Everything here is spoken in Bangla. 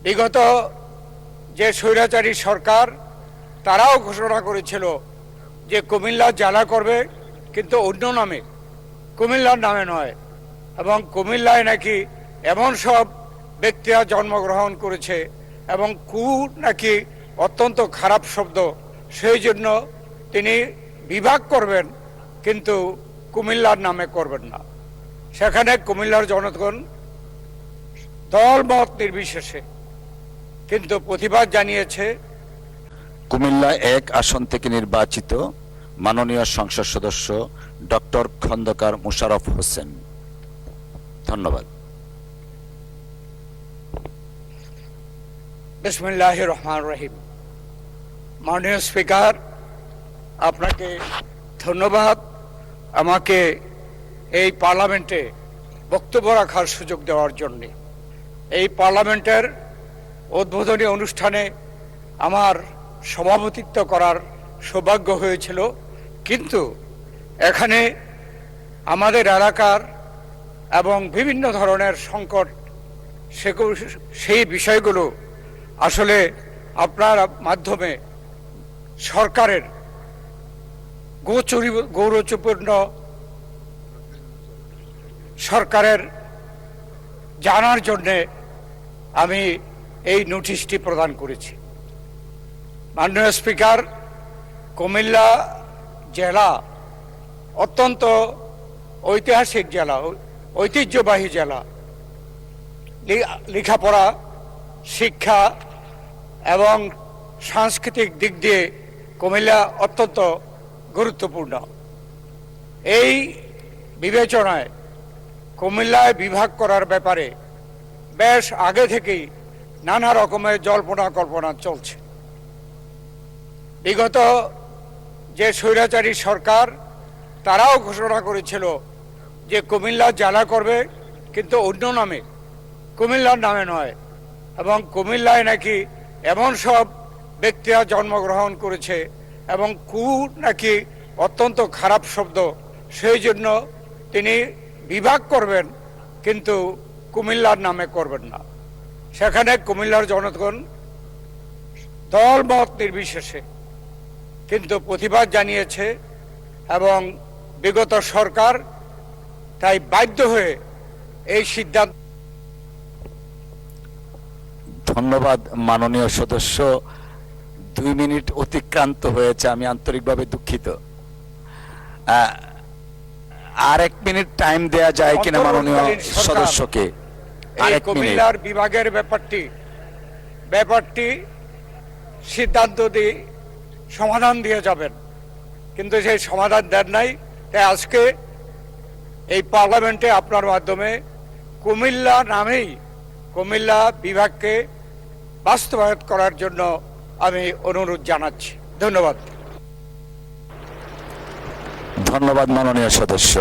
বিগত যে স্বৈরাচারী সরকার তারাও ঘোষণা করেছিল যে কুমিল্লা জেলা করবে, কিন্তু অন্য নামে, কুমিল্লার নামে নয়। এবং কুমিল্লায় নাকি এমন সব ব্যক্তিরা জন্মগ্রহণ করেছে এবং নাকি অত্যন্ত খারাপ শব্দ, সেই জন্য তিনি বিভাগ করবেন কিন্তু কুমিল্লার নামে করবেন না। সেখানে কুমিল্লার জনগণ দল মত নির্বিশেষে কিন্তু প্রতিবাদ জানিয়েছে। কুমিল্লা ১ আসন থেকে নির্বাচিত মাননীয় সংসদ সদস্য ডক্টর খন্দকার মোশাররফ হোসেন। ধন্যবাদ। বিসমিল্লাহির রহমানির রহিম। মাননীয় স্পিকার, আপনাকে ধন্যবাদ আমাকে এই পার্লামেন্টে বক্তব্য রাখার সুযোগ দেওয়ার জন্য। এই পার্লামেন্টের উদ্বোধনী অনুষ্ঠানে আমার সভাপতিত্ব করার সৌভাগ্য হয়েছিল, কিন্তু এখানে আমাদের এলাকার এবং বিভিন্ন ধরনের সংকট, সেই বিষয়গুলো আসলে আপনার মাধ্যমে সরকারের গৌরবপূর্ণ সরকারের জানার জন্যে আমি এই নোটিশটি প্রদান করেছি। মাননীয় স্পিকার, কুমিল্লা জেলা অত্যন্ত ঐতিহাসিক জেলা, ঐতিহ্যবাহী জেলা। লেখাপড়া, শিক্ষা এবং সাংস্কৃতিক দিক দিয়ে কুমিল্লা অত্যন্ত গুরুত্বপূর্ণ। এই বিবেচনায় কুমিল্লায় বিভাগ করার ব্যাপারে বেশ আগে থেকেই নানা রকমের জল্পনা কল্পনা চলছে। বিগত যে স্বৈরাচারী সরকার তারাও ঘোষণা করেছিল যে কুমিল্লা জেলা করবে, কিন্তু অন্য নামে, কুমিল্লার নামে নয়। এবং কুমিল্লায় নাকি এমন সব ব্যক্তিরা জন্মগ্রহণ করেছে এবং নাকি অত্যন্ত খারাপ শব্দ, সেই জন্য তিনি বিভাগ করবেন কিন্তু কুমিল্লার নামে করবেন না। সেখানে কুমিল্লার জনগণ দল মত নির্বিশেষে কিন্তু প্রতিবাদ জানিয়েছে এবং বিগত সরকার তাই বাধ্য হয়ে এই সিদ্ধান্ত। ধন্যবাদ মাননীয় সদস্য। 2 মিনিট অতিক্রান্ত হয়েছে, আমি আন্তরিকভাবে দুঃখিত। আর 1 মিনিট টাইম দেয়া যায় কিনা মাননীয় সদস্যকে? কুমিল্লার বিভাগের ব্যাপারটি সিদ্ধান্ত দিয়ে সমাধান দিয়ে যাবেন, কিন্তু সেই সমাধান দেন নাই। তাই আজকে এই পার্লামেন্টে আপনার মাধ্যমে কুমিল্লা নামেই কুমিল্লা বিভাগকে বাস্তবায়ন করার জন্য আমি অনুরোধ জানাচ্ছি। ধন্যবাদ। ধন্যবাদ মাননীয় সদস্য।